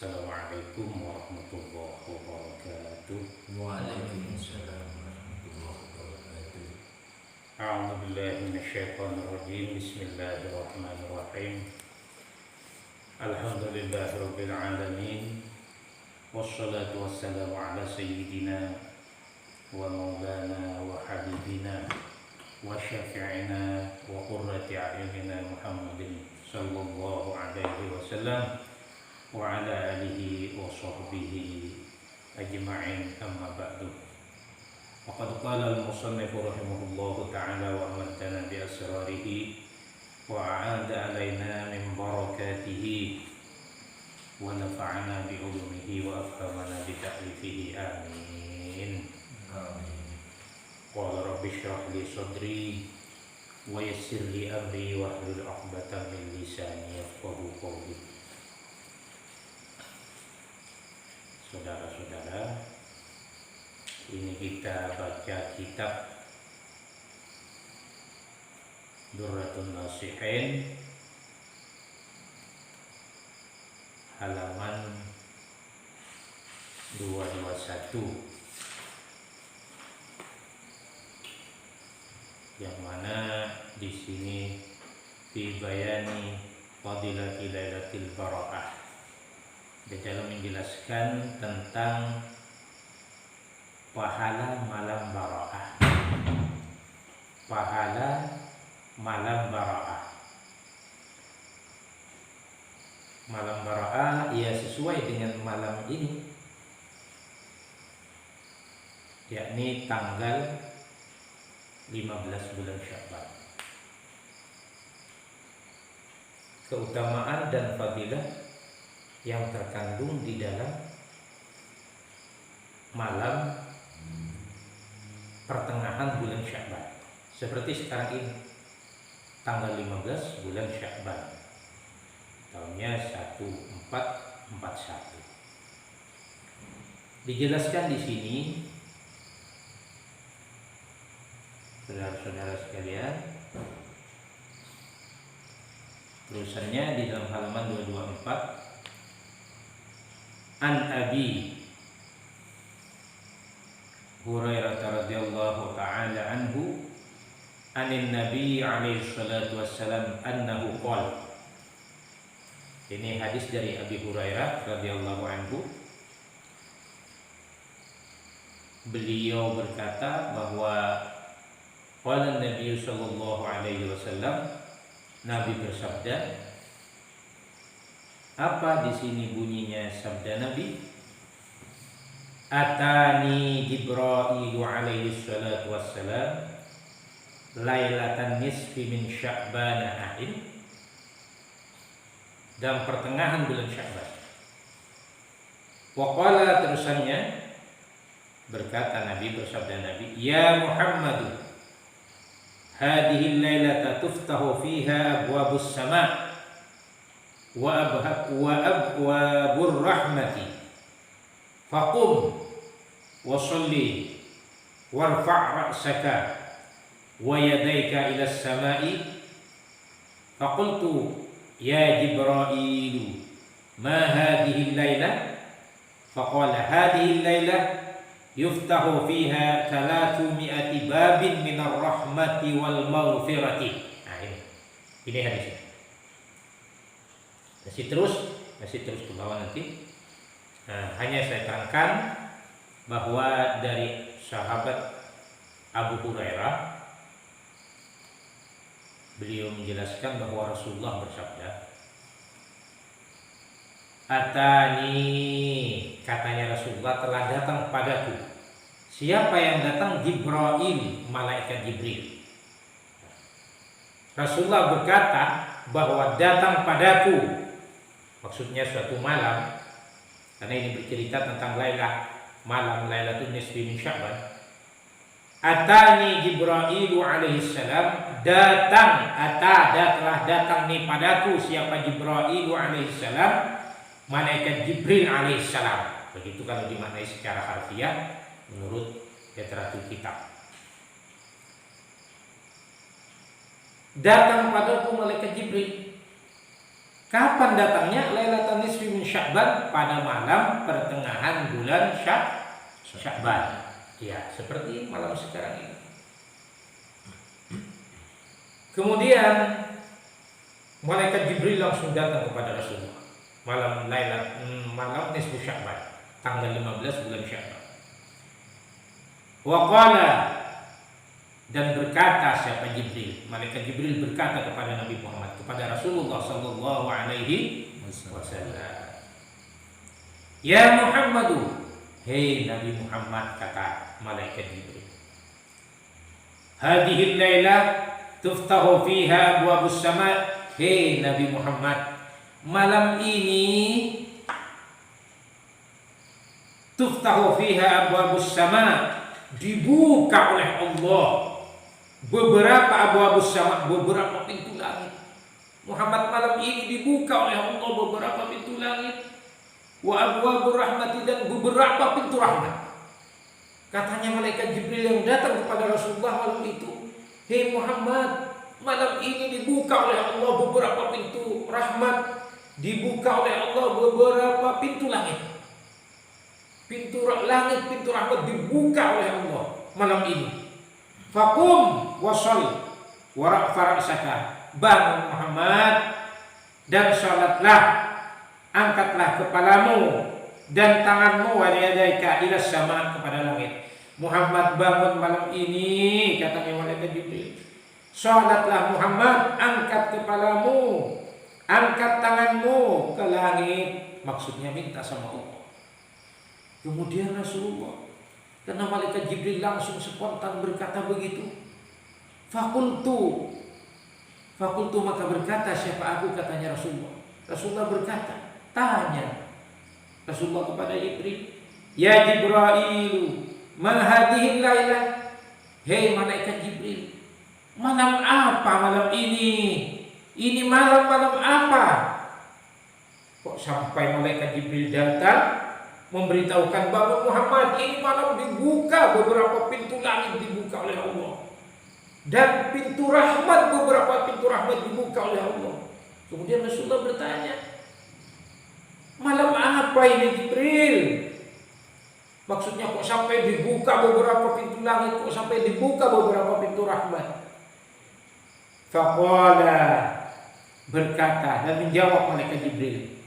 Assalamualaikum warahmatullahi wabarakatuh. Waalaikumsalam warahmatullahi wabarakatuh. A'udzu billahi minasyaitonir rajim. Bismillahirrahmanirrahim. Alhamdulillahirabbil alamin. Wassalatu wassalamu ala sayyidina wa maulana wa habibina wa syafi'ina wa qurrati a'yunina Muhammadin sallallahu alaihi wasallam wa ala alihi wa sahbihi ajma'in, amma ba'du. Faqad qala al-musannif rahimahullahu ta'ala wa amadana bi asrarihi wa a'ada alaina min barakatihi wa nafa'ana bi ulumihi wa afhamana bi ta'lifihi, amin. Qala rabbi shrah li sadri wa yassir li amri wa hlul 'uqdatam min lisani yafqahu qawli. Saudara-saudara, ini kita baca kitab Durratun Nasihin halaman 221, yang mana di sini dibayani fadilati lailatul baraqah, di dalam menjelaskan tentang pahala malam baraqah. Pahala malam baraqah. Malam baraqah ya sesuai dengan malam ini, yakni tanggal 15 bulan Sya'ban. Keutamaan dan fadilah yang terkandung di dalam malam pertengahan bulan Sya'ban, seperti sekarang ini tanggal 15 bulan Sya'ban tahunnya 1441. Dijelaskan di sini, saudara-saudara sekalian, terusannya di dalam halaman 224. An Abi Hurairah radhiyallahu ta'ala anhu anin Nabi alaihi salatu wassalam annahu qala. Ini hadis dari Abi Hurairah radhiyallahu anhu. Beliau berkata bahwa qala Nabi sallallahu alaihi wasallam, Nabi bersabda. Apa di sini bunyinya sabda Nabi? Atani Jibril alaihi salatu wassalam lailatan nisfi min Sya'ban a'in, dalam pertengahan bulan Sya'ban. Wa qala, terusannya berkata Nabi, bersabda Nabi, ya Muhammad, hadhihi lailata tuftahu fiha abwabus sama' wa abwabur rahmati faqum wa sholli warfa' ra'saka wa yadayka ila as-sama'i. Faqultu ya Jibril, ma hadhihi al-laila? Faqala hadhihi al-laila yuftahu fiha 300 babin min ar-rahmati wal maghfirati. Nah, ini hadisnya. Masih terus ke bawah nanti. Nah, hanya saya terangkan bahwa dari sahabat Abu Hurairah, beliau menjelaskan bahwa Rasulullah bersabda, Atani, katanya Rasulullah, telah datang padaku. Siapa yang datang? Jibril, malaikat Jibril. Rasulullah berkata bahwa datang padaku, maksudnya suatu malam, karena ini bercerita tentang malam Lailatul Nisfi min Sya'ban. Atani Jibril alaihi salam, telah datang nih padaku. Siapa? Jibril alaihi salam, malaikat Jibril alaihi salam. Begitu kalau dimaknai secara harfiah menurut literatur kitab. Datang padaku malaikat Jibril Kapan datangnya? Lailatul nisfi min Sya'ban, pada malam pertengahan bulan Sya'ban. Ya, seperti malam sekarang ini. Kemudian malaikat Jibril langsung datang kepada Rasulullah malam nisfu Sya'ban, tanggal 15 bulan Sya'ban. Wa qala, dan berkata siapa Jibril? Malaikat Jibril berkata kepada Nabi Muhammad, kepada Rasulullah sallallahu alaihi wasallam. Ya Muhammadu, hei Nabi Muhammad, kata malaikat Jibril. Hadhihi lailah tuftahu fiha abwabus sama. Hei Nabi Muhammad, malam ini tuftahu fiha abwabus sama, dibuka oleh Allah beberapa abwabus sama, beberapa pintu langit. Muhammad, malam ini dibuka oleh Allah beberapa pintu langit. Wa abwabur rahmati, dan beberapa pintu rahmat. Katanya malaikat Jibril yang datang kepada Rasulullah malam itu, hei Muhammad, malam ini dibuka oleh Allah beberapa pintu rahmat, dibuka oleh Allah beberapa pintu langit. Pintu langit, pintu rahmat dibuka oleh Allah malam ini. Faqum wasol warak farasaka, bangun Muhammad dan salatlah, angkatlah kepalamu dan tanganmu waliyadaika ila sama, kepada langit. Muhammad, bangun malam ini, katanya malaikat Jibril. Salatlah Muhammad, angkat kepalamu, angkat tanganmu ke langit, maksudnya minta sama Allah. Kemudian Rasulullah, karena malaikat Jibril langsung spontan berkata begitu, fakultu, maka berkata siapa aku, katanya Rasulullah. Rasulullah berkata, tanya Rasulullah kepada Jibril, ya Jibril, ma hadhihi lailah, hei malaikat Jibril, malam apa malam ini? Ini malam apa? Kok sampai malaikat Jibril datang memberitahukan bahwa Muhammad, ini malam dibuka beberapa pintu langit, dibuka oleh Allah, dan pintu rahmat, beberapa pintu rahmat dibuka oleh Allah. Kemudian Rasulullah bertanya, malam apa ini Jibril? Maksudnya kok sampai dibuka beberapa pintu langit, kok sampai dibuka beberapa pintu rahmat? Faqala, berkata dan menjawab malaikat Jibril,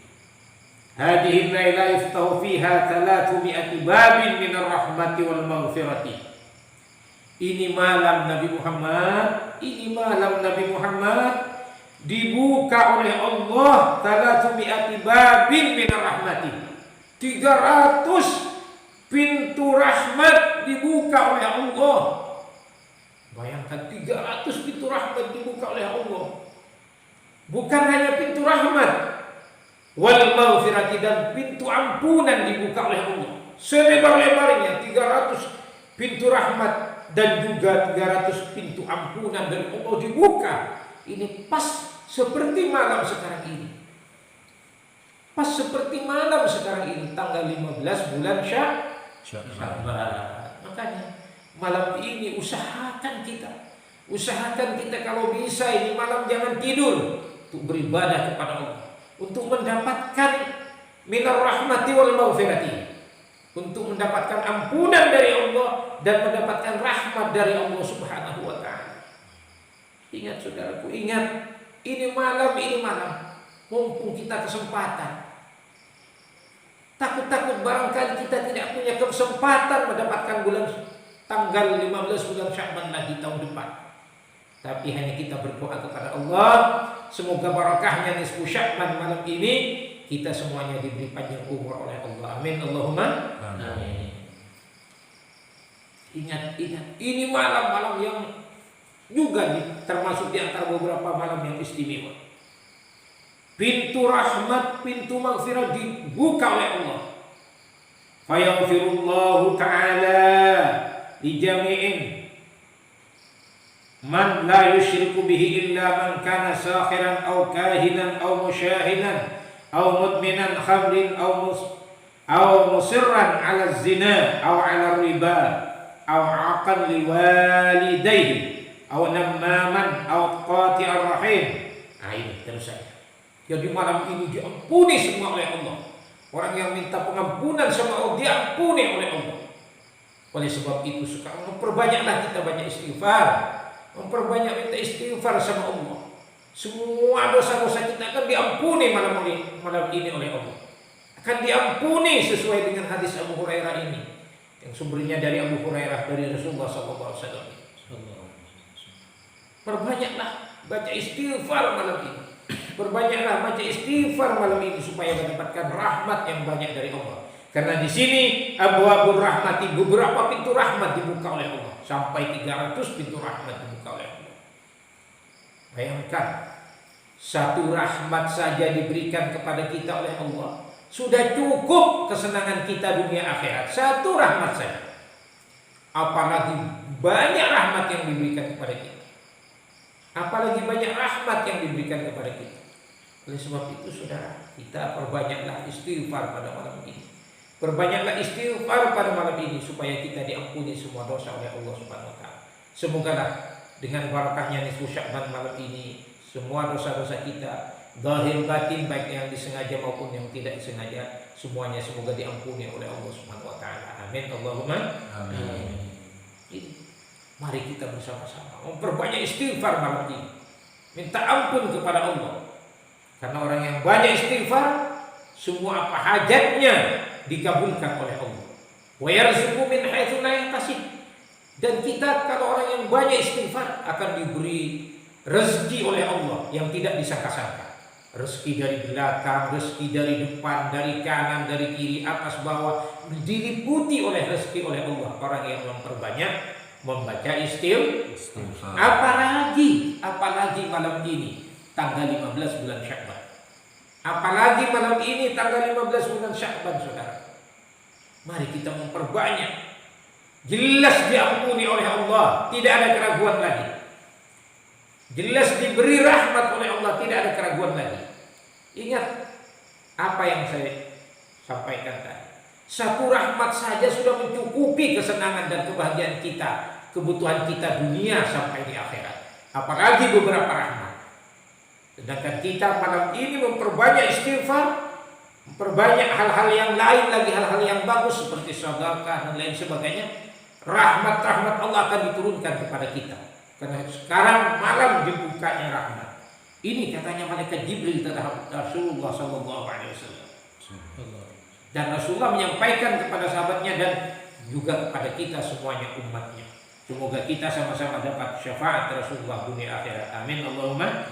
hadhihi lailah yuftahu fiha 300 babin minar rahmati wal maghfirati. Ini malam Nabi Muhammad, dibuka oleh Allah 300 babin minar rahmati. 300 pintu rahmat dibuka oleh Allah. Bayangkan 300 pintu rahmat dibuka oleh Allah. Bukan hanya pintu rahmat, wal maghfirati, dan pintu ampunan dibuka oleh Allah. Selebar-lebarnya 300 pintu rahmat dan juga 300 pintu ampunan dari Allah dibuka. Ini pas seperti malam sekarang ini. Pas seperti malam sekarang ini, tanggal 15 bulan Sya'ban. Makanya malam ini usahakan kita kalau bisa ini malam jangan tidur untuk beribadah kepada Allah, untuk mendapatkan minar rahmati wal maghfirati, untuk mendapatkan ampunan dari Allah dan mendapatkan rahmat dari Allah Subhanahu wa taala. Ingat saudaraku, ingat, ini malam, mumpung kita kesempatan. Takut-takut barangkali kita tidak punya kesempatan mendapatkan bulan tanggal 15 bulan Sya'ban lagi tahun depan. Tapi hanya kita berdoa kepada Allah, semoga barakahnya nisfu Sya'ban malam ini kita semuanya diberi panjang umur oleh Allah. Amin Allahumma amin. Ingat, ini malam-malam yang juga termasuk di antara beberapa malam yang istimewa. Pintu rahmat, pintu maghfirah dibuka oleh Allah. Fayaghfirullahu ta'ala li jami'in man la yusyriku bihi illa man kana sakhiran aw kahinan aw musyahinan aw mudminan khamrin aw musirran 'ala zina aw 'ala riba aw 'aqan liwalidayhi aw namaman aw qati'ar rahim. Ini terus saja. Jadi malam ini diampuni semua oleh Allah. Orang yang minta pengampunan sama Allah diampuni oleh Allah. Oleh sebab itu sekarang memperbanyaklah kita banyak istighfar. Memperbanyak minta istighfar sama Allah. Semua dosa-dosa kita akan diampuni malam ini oleh Allah. Akan diampuni sesuai dengan hadis Abu Hurairah ini. Yang sumbernya dari Abu Hurairah dari Rasulullah SAW. Perbanyaklah baca istighfar malam ini. Perbanyaklah baca istighfar malam ini supaya mendapatkan rahmat yang banyak dari Allah. Karena di sini abwabur rahmati, beberapa pintu rahmat dibuka oleh Allah. Sampai 300 pintu rahmat dibuka oleh Allah. Bayangkan, satu rahmat saja diberikan kepada kita oleh Allah. Sudah cukup kesenangan kita dunia akhirat. Satu rahmat saja. Apalagi banyak rahmat yang diberikan kepada kita. Apalagi banyak rahmat yang diberikan kepada kita. Oleh sebab itu saudara, kita perbanyaklah istighfar pada malam ini. Perbanyaklah istighfar pada malam ini supaya kita diampuni semua dosa oleh Allah Subhanahu wa taala. Semogalah dengan barakahnya nisfu Sya'ban malam ini semua dosa-dosa kita zahir batin baik yang disengaja maupun yang tidak disengaja semuanya semoga diampuni oleh Allah Subhanahu wa taala. Amin Allahumma amin. Mari kita bersama-sama memperbanyak istighfar malam ini. Minta ampun kepada Allah. Karena orang yang banyak istighfar, semua apa hajatnya dikabulkan oleh Allah. Wa yarzuqu min haitsu la yahtasib. Dan kita kalau orang yang banyak istighfar akan diberi rezeki oleh Allah yang tidak disangka-sangka. Rezeki dari belakang, rezeki dari depan, dari kanan, dari kiri, atas, bawah, diliputi oleh rezeki oleh Allah. Orang yang memperbanyak membaca istighfar. Apalagi malam ini tanggal 15 bulan Sya'ban. Apalagi malam ini tanggal 15 bulan Sya'ban, saudara. Mari kita memperbanyak. Jelas diampuni oleh Allah, tidak ada keraguan lagi. Jelas diberi rahmat oleh Allah, tidak ada keraguan lagi. Ingat apa yang saya sampaikan tadi. Satu rahmat saja sudah mencukupi kesenangan dan kebahagiaan kita, kebutuhan kita dunia sampai di akhirat. Apalagi beberapa rahmat. Sedangkan kita malam ini memperbanyak istighfar, memperbanyak hal-hal yang lain lagi, hal-hal yang bagus seperti sedekah dan lain sebagainya. Rahmat-rahmat Allah akan diturunkan kepada kita. Karena sekarang malam dibukanya rahmat. Ini katanya malaikat Jibril terhadap Rasulullah SAW. Dan Rasulullah menyampaikan kepada sahabatnya dan juga kepada kita semuanya umatnya. Semoga kita sama-sama dapat syafaat Rasulullah dunia akhirat. Amin Allahumma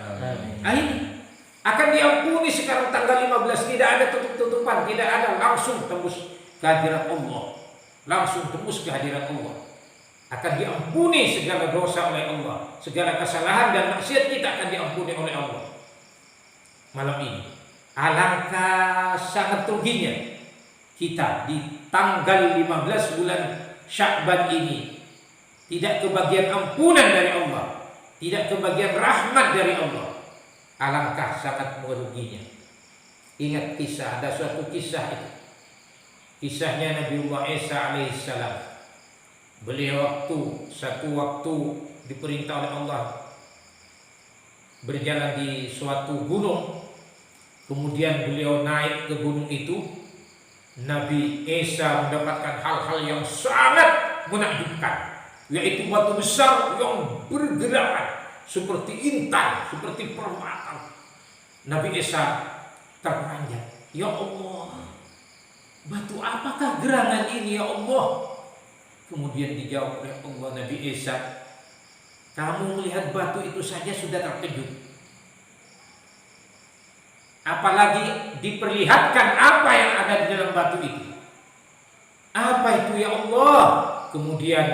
amin. Akan diampuni sekarang tanggal 15, tidak ada tutup-tutupan, tidak ada, langsung tembus kehadirat Allah. Langsung tembus kehadirat Allah. Akan diampuni segala dosa oleh Allah, segala kesalahan dan maksiat kita akan diampuni oleh Allah. Malam ini alangkah sangat ruginya kita di tanggal 15 bulan Sya'ban ini tidak kebagian ampunan dari Allah, tidak kebagian rahmat dari Allah. Alangkah sangat meruginya. Ingat kisah, ada suatu kisah itu. Kisahnya Nabiullah Isa alaihissalam. Beliau satu waktu diperintah oleh Allah berjalan di suatu gunung. Kemudian beliau naik ke gunung itu. Nabi Isa mendapatkan hal-hal yang sangat menakjubkan, yaitu batu besar yang bergerakan seperti intan, seperti permata. Nabi Isa terperanjat, ya Allah, batu apakah gerangan ini ya Allah? Kemudian dijawab oleh Allah Nabi Isa, kamu melihat batu itu saja sudah terkejut, apalagi diperlihatkan apa yang ada di dalam batu itu. Apa itu ya Allah? Kemudian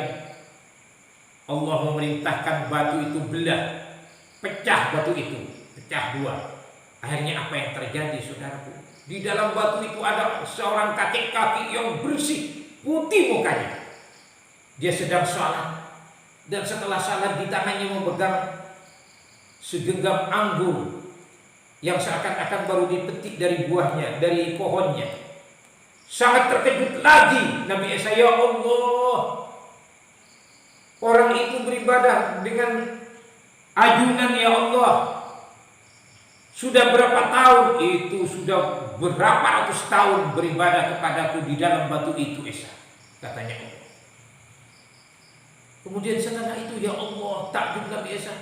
Allah memerintahkan batu itu belah, pecah batu itu, pecah dua. Akhirnya apa yang terjadi saudaraku? Di dalam batu itu ada seorang kakek-kakek yang bersih, putih mukanya. Dia sedang sholat, dan setelah sholat di tangannya memegang segenggam anggur yang seakan-akan baru dipetik dari buahnya, dari pohonnya. Sangat terkejut lagi Nabi Isa, ya Allah, orang itu beribadah dengan ajunan ya Allah. Sudah berapa tahun? Itu sudah berapa ratus tahun beribadah kepadaku di dalam batu itu, Esa, katanya Allah. Kemudian setelah itu, ya Allah, takjub Nabi Esa,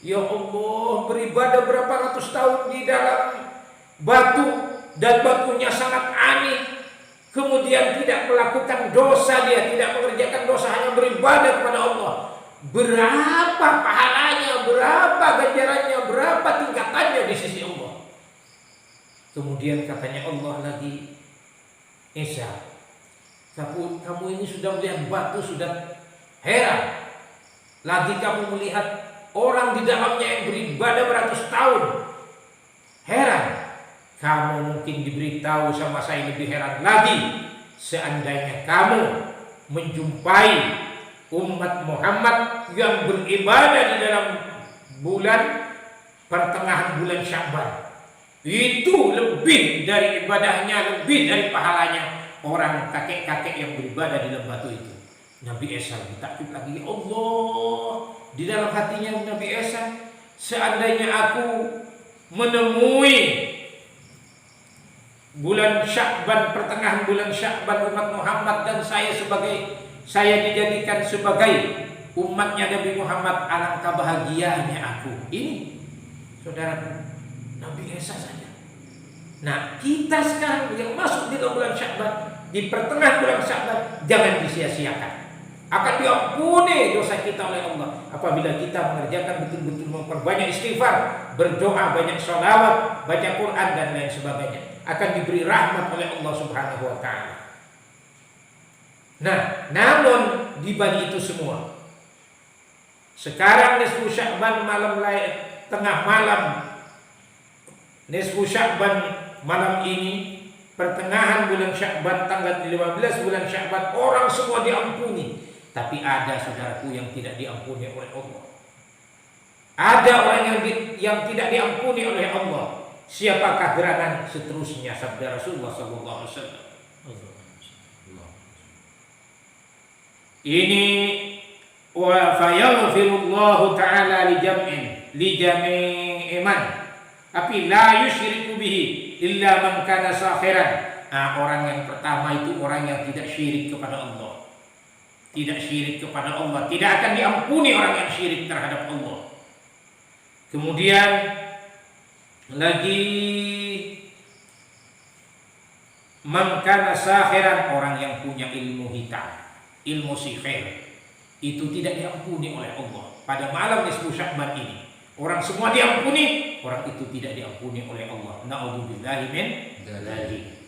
ya Allah, beribadah berapa ratus tahun di dalam batu dan batunya sangat aneh. Kemudian tidak melakukan dosa, dia tidak mengerjakan dosa, hanya beribadah kepada Allah. Berapa pahalanya, berapa ganjarannya, berapa tingkatannya di sisi Allah. Kemudian katanya Allah lagi, Esa, kamu ini sudah melihat batu, sudah heran. Lagi kamu melihat orang di dalamnya yang beribadah beratus tahun. Heran. Kamu mungkin diberitahu sama saya lebih heran lagi. Seandainya kamu menjumpai umat Muhammad yang beribadah di dalam bulan pertengahan bulan Sya'ban, itu lebih dari ibadahnya, lebih dari pahalanya orang kakek-kakek yang beribadah di dalam batu itu. Nabi Isa takjub lagi, ya Allah, di dalam hatinya Nabi Isa, seandainya aku menemui bulan Sya'ban, pertengahan bulan Sya'ban umat Muhammad, dan saya dijadikan sebagai umatnya Nabi Muhammad, alangkah bahagianya aku. Ini saudara, Nabi Isa saja. Nah, kita sekarang yang masuk di dalam bulan Sya'ban, di pertengahan bulan Sya'ban, jangan disia-siakan. Akan diampuni dosa kita oleh Allah apabila kita mengerjakan betul-betul, memperbanyak istighfar, berdoa, banyak sholawat, baca Quran dan lain sebagainya. Akan diberi rahmat oleh Allah Subhanahu wa ta'ala. Nah, namun di balik itu semua, sekarang nisfu Sya'ban malam tengah malam, nisfu Sya'ban malam ini, pertengahan bulan Sya'ban, tanggal 15 bulan Sya'ban, orang semua diampuni. Tapi ada saudaraku yang tidak diampuni oleh Allah. Ada orang yang tidak diampuni oleh Allah. Siapakah gerangan seterusnya? Sabda Rasulullah sallallahu alaihi wasallam. Ini wa fayaghfirullahu ta'ala li jami'i man. Tapi la yusyriku bihi illa man kana sakhiran. Nah, orang yang pertama itu orang yang tidak syirik kepada Allah. Tidak syirik kepada Allah, tidak akan diampuni orang yang syirik terhadap Allah. Kemudian lagi, man kana sakhiran, orang yang punya ilmu hitam, ilmu sihir, itu tidak diampuni oleh Allah. Pada malam nisfu Sya'ban ini, orang semua diampuni, orang itu tidak diampuni oleh Allah. Na'udzubillahi min dzalik.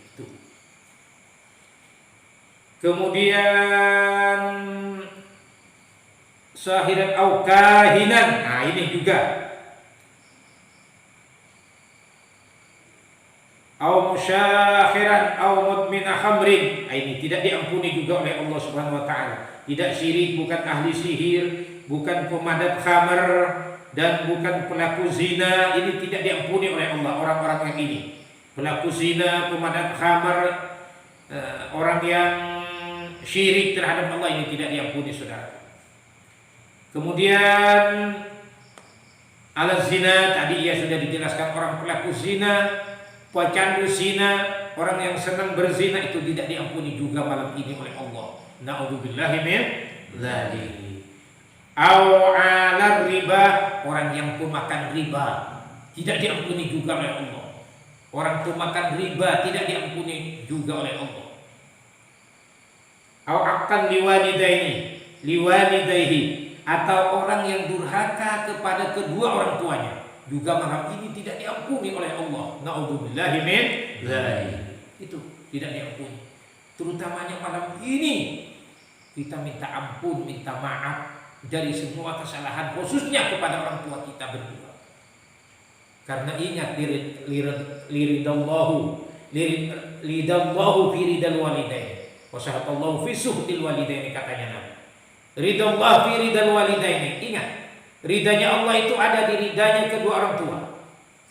Kemudian sahiran au kahinan. Nah, ini juga. Au musyakhiran au mudmin khamrin. Nah, ini tidak diampuni juga oleh Allah Subhanahu wa taala. Tidak syirik, bukan ahli sihir, bukan pemadat khamar, dan bukan pelaku zina. Ini tidak diampuni oleh Allah, orang-orang yang ini. Pelaku zina, pemadat khamar, orang yang syirik terhadap Allah, ini tidak diampuni, saudara. Kemudian ala zina, tadi ia sudah dijelaskan, orang pelaku zina, pecandu zina, orang yang senang berzina, itu tidak diampuni juga malam ini oleh Allah. Na'udzubillahi min dzalik. Au 'ala riba, orang yang pemakan riba, tidak diampuni juga oleh Allah. Orang pemakan riba tidak diampuni juga oleh Allah. Au akan liwalidayhi, atau orang yang durhaka kepada kedua orang tuanya, juga malam ini tidak diampuni oleh Allah. Na'udzubillahi min dzalik. Itu tidak diampuni. Terutamanya malam ini kita minta ampun, minta maaf dari semua kesalahan, khususnya kepada orang tua kita berdua. Karena ingat, liridallahu fi ridal walidain, wasahatallahu fi suhtil walidaini, katanya Nabi. Ridallah fi ridal walidaini. Ingat, ridanya Allah itu ada di ridanya kedua orang tua.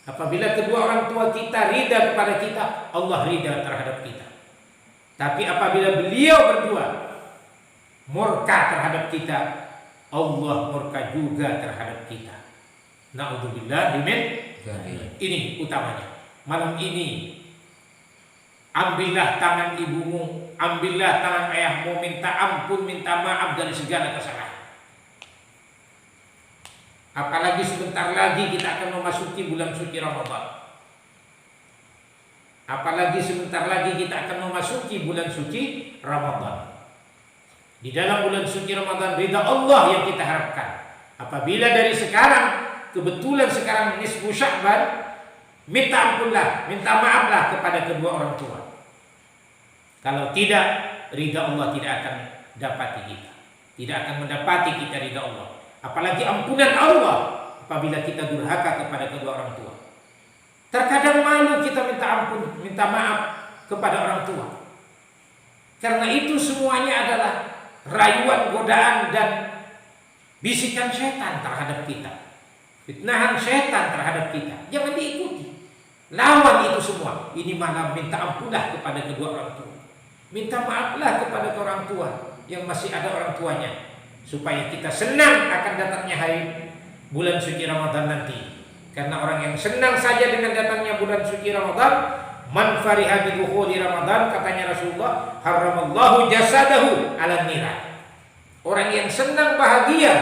Apabila kedua orang tua kita ridha kepada kita, Allah ridha terhadap kita. Tapi apabila beliau berdua murka terhadap kita, Allah murka juga terhadap kita. Na'udzubillah min Ini utamanya. Malam ini ambillah tangan ibumu, ambillah tangan ayahmu, minta ampun, minta maaf dari segala kesalahan. Apalagi sebentar lagi kita akan memasuki bulan suci Ramadan. Apalagi sebentar lagi kita akan memasuki bulan suci Ramadan. Di dalam bulan suci Ramadan ridha Allah yang kita harapkan. Apabila dari sekarang kebetulan sekarang nisfu Sya'ban, minta ampunlah, minta maaflah kepada kedua orang tua. Kalau tidak, ridha Allah tidak akan dapati kita. Tidak akan mendapati kita ridha Allah. Apalagi ampunan Allah apabila kita durhaka kepada kedua orang tua. Terkadang malu kita minta ampun, minta maaf kepada orang tua. Karena itu semuanya adalah rayuan, godaan dan bisikan setan terhadap kita. Fitnahan setan terhadap kita. Jangan diikuti. Lawan itu semua. Ini malam minta ampunlah kepada kedua orang tua. Minta maaflah kepada orang tua yang masih ada orang tuanya, supaya kita senang akan datangnya hari bulan suci Ramadan nanti. Karena orang yang senang saja dengan datangnya bulan suci Ramadan, man fariha bi dukhuli Ramadan, katanya Rasulullah, haramallahu jasadahu 'alan niran. Orang yang senang bahagia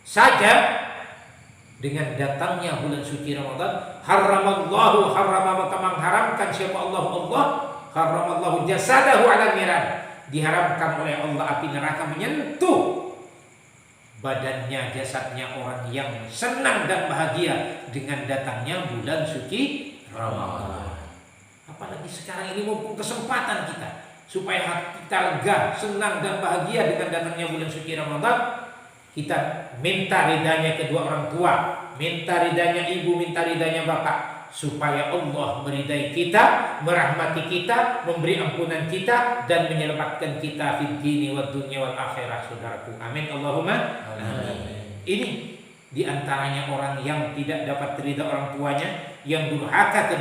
saja dengan datangnya bulan suci Ramadan, haramallahu, maka mengharamkan siapa Allah, haramallahu jasadahu 'alan niran. Diharamkan oleh Allah api neraka menyentuh badannya, jasadnya orang yang senang dan bahagia dengan datangnya bulan suci Ramadan. Apalagi sekarang ini mumpung kesempatan kita supaya hati kita lega, senang dan bahagia dengan datangnya bulan suci Ramadan. Kita minta ridhanya kedua orang tua, minta ridhanya ibu, minta ridhanya bapak, supaya Allah meridai kita, merahmati kita, memberi ampunan kita, dan menyelamatkan kita fid dini wad dunya wal akhirah, saudaraku. Amin Allahumma amin. Ini diantaranya orang yang tidak dapat ridha orang tuanya, yang durhaka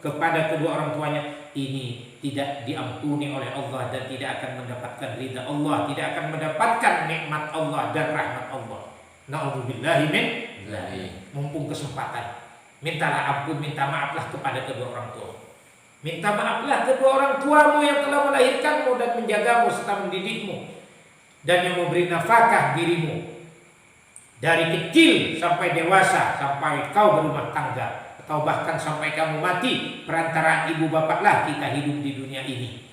kepada kedua orang tuanya, ini tidak diampuni oleh Allah dan tidak akan mendapatkan ridha Allah, tidak akan mendapatkan nikmat Allah dan rahmat Allah. Na'udzubillahi min dzalik. Mumpung kesempatan, mintalah ampun, minta maaflah kepada kedua orang tua. Minta maaflah kedua orang tuamu yang telah melahirkanmu dan menjagamu serta mendidikmu, dan yang memberi nafkah dirimu dari kecil sampai dewasa, sampai kau berumah tangga, atau bahkan sampai kamu mati. Perantara ibu bapaklah kita hidup di dunia ini.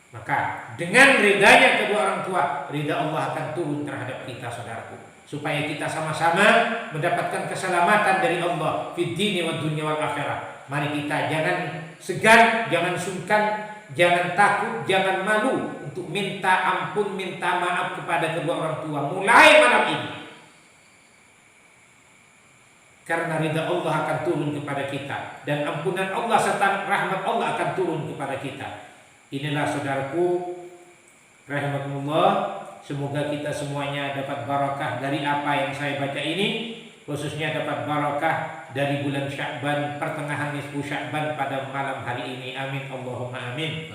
Maka dengan ridhanya kedua orang tua, ridha Allah akan turun terhadap kita, saudaraku, supaya kita sama-sama mendapatkan keselamatan dari Allah fid dini wad dunya wal akhirah. Mari kita jangan segan, jangan sungkan, jangan takut, jangan malu untuk minta ampun, minta maaf kepada kedua orang tua mulai malam ini. Karena ridha Allah akan turun kepada kita, dan ampunan Allah serta rahmat Allah akan turun kepada kita. Inilah saudaraku rahimakumullah, semoga kita semuanya dapat barakah dari apa yang saya baca ini, khususnya dapat barakah dari bulan Sya'ban, pertengahan nisfu Sya'ban pada malam hari ini. Amin Allahumma amin.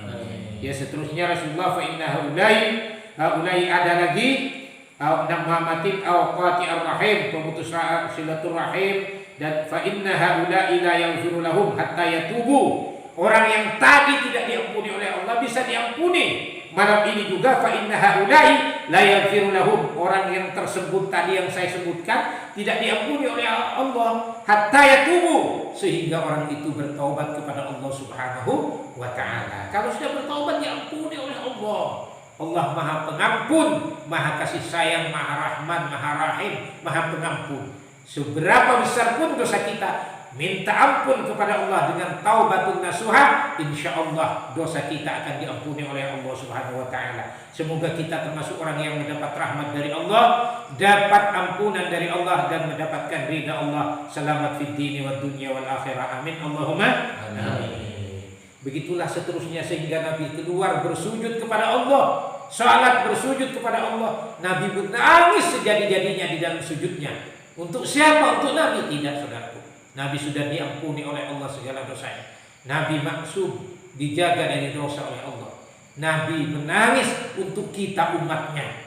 Ya, seterusnya Rasulullah fa inna haulai ada lagi namatin awqati ar-rahim, pemutus silaturahim, dan fa inna haulai la yaghfiru lahum hatta yatubu. Orang yang tadi tidak diampuni oleh Allah bisa diampuni malam ini juga. Fa inna haulai la yaghfiru lahum, orang yang tersebut tadi yang saya sebutkan tidak diampuni oleh Allah hatta yatubu, sehingga orang itu bertaubat kepada Allah Subhanahu wa taala. Kalau sudah bertaubat diampuni oleh Allah. Allah Maha Pengampun, Maha Kasih Sayang, Maha Rahman, Maha Rahim, Maha Pengampun. Seberapa besar pun dosa kita, minta ampun kepada Allah dengan taubatun nasuha, insya Allah dosa kita akan diampuni oleh Allah Subhanahu wa taala. Semoga kita termasuk orang yang mendapat rahmat dari Allah, dapat ampunan dari Allah, dan mendapatkan ridha Allah. Selamat fid dini wad dunya wal akhirah. Amin Allahumma amin. Begitulah seterusnya sehingga Nabi keluar bersujud kepada Allah, salat bersujud kepada Allah. Nabi menangis sejadi-jadinya di dalam sujudnya. Untuk siapa? Untuk Nabi? Tidak, saudaraku. Nabi sudah diampuni oleh Allah segala dosanya. Nabi maksum, dijaga dari dosa oleh Allah. Nabi menangis untuk kita umatnya.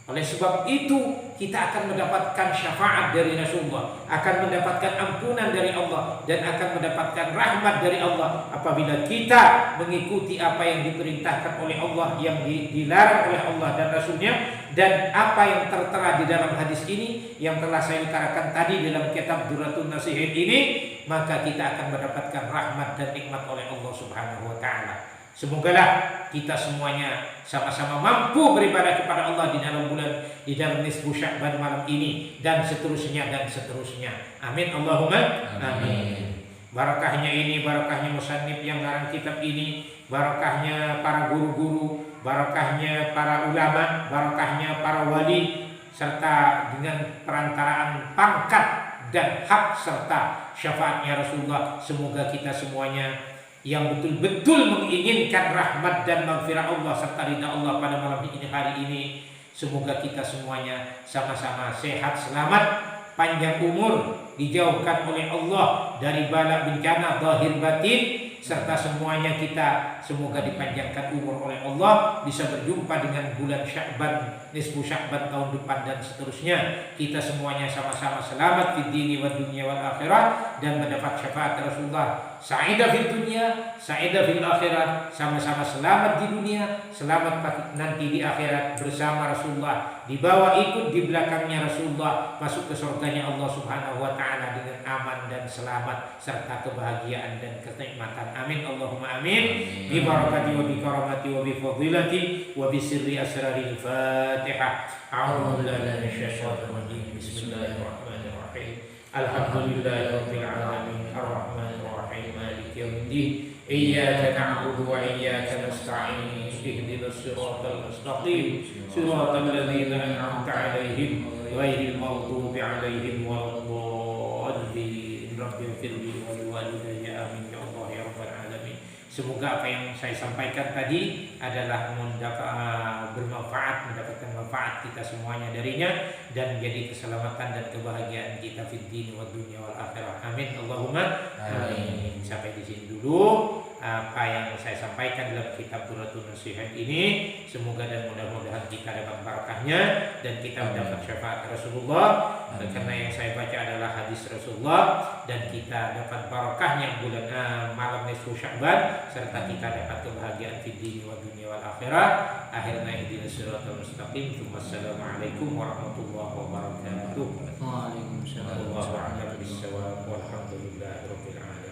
Oleh sebab itu kita akan mendapatkan syafaat dari Rasulullah, akan mendapatkan ampunan dari Allah, dan akan mendapatkan rahmat dari Allah apabila kita mengikuti apa yang diperintahkan oleh Allah, yang dilarang oleh Allah dan Rasulnya, dan apa yang tertera di dalam hadis ini yang telah saya utarakan tadi dalam kitab Durratun Nasihin ini, maka kita akan mendapatkan rahmat dan nikmat oleh Allah Subhanahu wa taala. Semogalah kita semuanya sama-sama mampu beribadah kepada Allah di dalam nisfu Sya'ban malam ini, dan seterusnya dan seterusnya. Amin Allahumma amin. Barakahnya ini, barakahnya musannif yang ngarang kitab ini, barakahnya para guru-guru, barakahnya para ulama, barakahnya para wali, serta dengan perantaraan pangkat dan hak serta syafaatnya Rasulullah. Semoga kita semuanya yang betul-betul menginginkan rahmat dan maghfirah Allah serta ridha Allah pada malam ini, hari ini, semoga kita semuanya sama-sama sehat, selamat, panjang umur, dijauhkan oleh Allah dari bala bencana zahir batin, serta semuanya kita semoga dipanjangkan umur oleh Allah, bisa berjumpa dengan bulan Sya'ban, nisfu Sya'ban tahun depan dan seterusnya. Kita semuanya sama-sama selamat di dini wa dunya wal akhirah, dan mendapat syafaat Rasulullah. Sa'idah fil dunya, sa'idah fil akhirah, sama-sama selamat di dunia, selamat nanti di akhirat bersama Rasulullah, dibawa ikut di belakangnya Rasulullah masuk ke surganya Allah Subhanahu wa taala dengan aman dan selamat serta kebahagiaan dan kenikmatan. Amin Allahumma amin. Bi barakati wa bi karamati wa bi fadilati wa bi sirri asraril Fatihah. A'udzu billahi minasyaitonir rajim. Bismillahirrahmanirrahim. Alhamdulillahirabbil alamin. Arrahmanir rahim. Maliki yaumiddin. Iyyaka na'budu wa iyyaka nasta'in. Ihdinas siratal mustaqim. Siratal ladzina an'amta 'alaihim ghairil maghdubi 'alaihim waladdallin. Rabbighfirli wa liwalidayya amin ya Allah ya rabbal alamin. Semoga apa yang saya sampaikan tadi adalah bermanfaat, mendapatkan manfaat kita semuanya darinya, dan menjadi keselamatan dan kebahagiaan kita fid din wa dunya wal akhirah. Amin Allahumma amin. Sampai di sini dulu apa yang saya sampaikan dalam kitab Durratun Nasihin ini. Semoga dan mudah-mudahan kita dapat barakahnya dan kita mendapat syafaat Rasulullah, karena yang saya baca adalah hadis Rasulullah, dan kita dapat barakahnya bulan malam nisfu Sya'ban, serta kita dapat kebahagiaan fid din wa dunya wal akhirah. Akhirnya ihdinas siratal mustaqim. Wassalamualaikum warahmatullahi wabarakatuh. Waalaikumsalam. Wallahu a'lam bishawab. Walhamdulillahirabbil alamin.